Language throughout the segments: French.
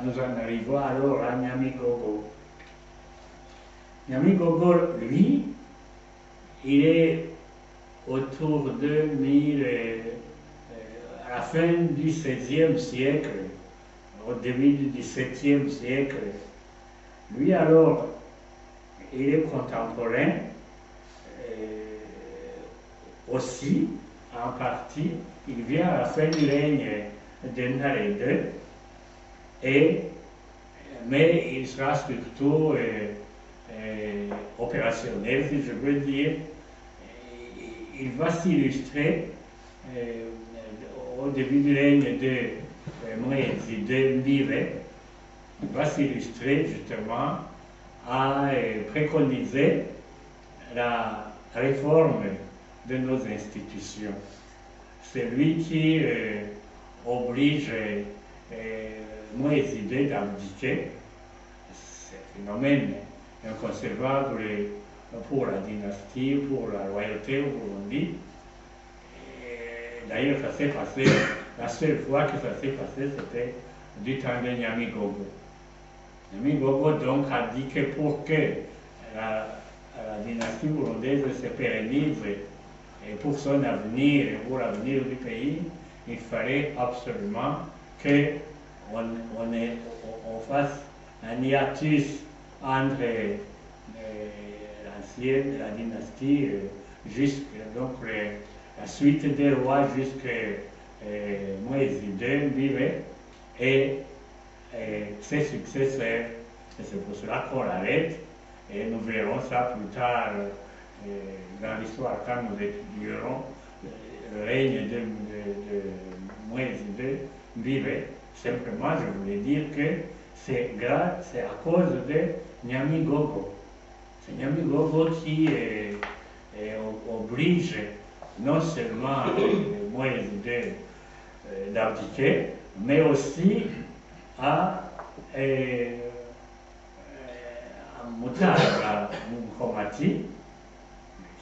Nous en arrivons alors à Niamigogo. Niamigogo, lui, il est autour de à la fin du XVIe siècle, au début du XVIIe siècle. Lui alors, il est contemporain aussi, en partie. Il vient à la fin du règne de Nared, mais il sera surtout opérationnel, si je veux dire. Il va s'illustrer au début du règne de Moïse de Mbive. Il va s'illustrer justement à préconiser la réforme de nos institutions. C'est lui qui oblige Moïse d'abdiquer. C'est un phénomène inconcevable pour la dynastie, pour la royauté au Burundi. D'ailleurs, ça s'est passé, la seule fois que ça s'est passé, c'était du temps de Niamigogo. Niamigogo donc a dit que pour que la dynastie burundaise se pérennise et pour son avenir et pour l'avenir du pays, il fallait absolument qu'on fasse un hiatus entre l'ancienne, la dynastie, donc la suite des rois jusqu'à Moïse II, Mbive, et ses successeurs. Et c'est pour cela qu'on l'arrête, et nous verrons ça plus tard dans l'histoire quand nous étudierons le règne de Moïse II, Mbive. Simplement, je voulais dire que c'est à cause de Niamigogo. C'est Niamigogo qui oblige non seulement Moïse II d'abdiquer, mais aussi à Mutara Mukomati,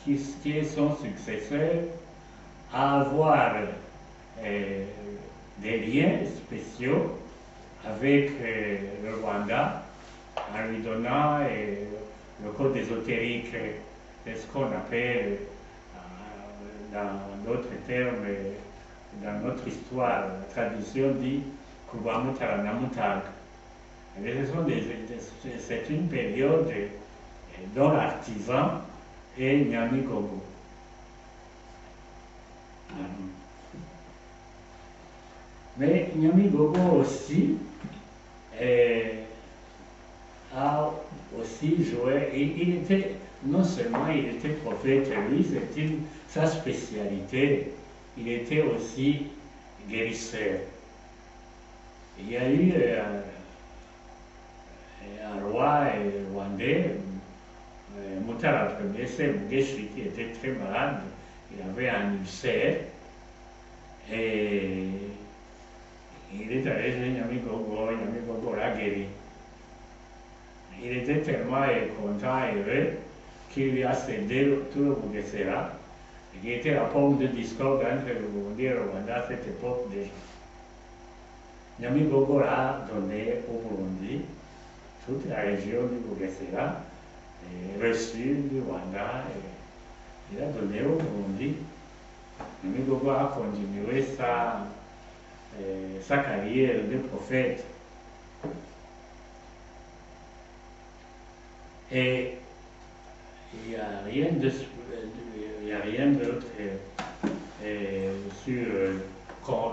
qui est son successeur, à avoir des liens spéciaux avec le Rwanda, en lui donnant le code ésotérique de ce qu'on appelle, dans d'autres termes, dans notre histoire, la tradition dit Kubamutara Namutag. C'est une période dont l'artisan est Niamigogo. Mais Niamigogo aussi a aussi joué, il était, non seulement il était prophète, lui, c'était sa spécialité, il était aussi guérisseur. Il y a eu un roi rwandais, Mutara Ier, Mugeshi, qui était très malade, il avait un ulcère, et il est allé chez Niamigogo l'a guéri. Il était tellement content et heureux qu'il lui a cédé tout le Bugesera, qui était la pomme de discorde entre le Burundi et le Rwanda à cette époque déjà. Niamigogo l'a donné au Burundi, toute la région du Bugesera, reçue du Rwanda, et il a donné au Burundi. Niamigogo a continué sa carrière de prophète. Et il n'y a rien d'autre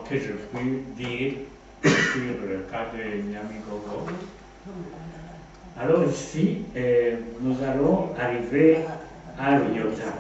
que je puis dire sur le cas de Niamigogo. Alors ici, nous allons arriver à Luyota.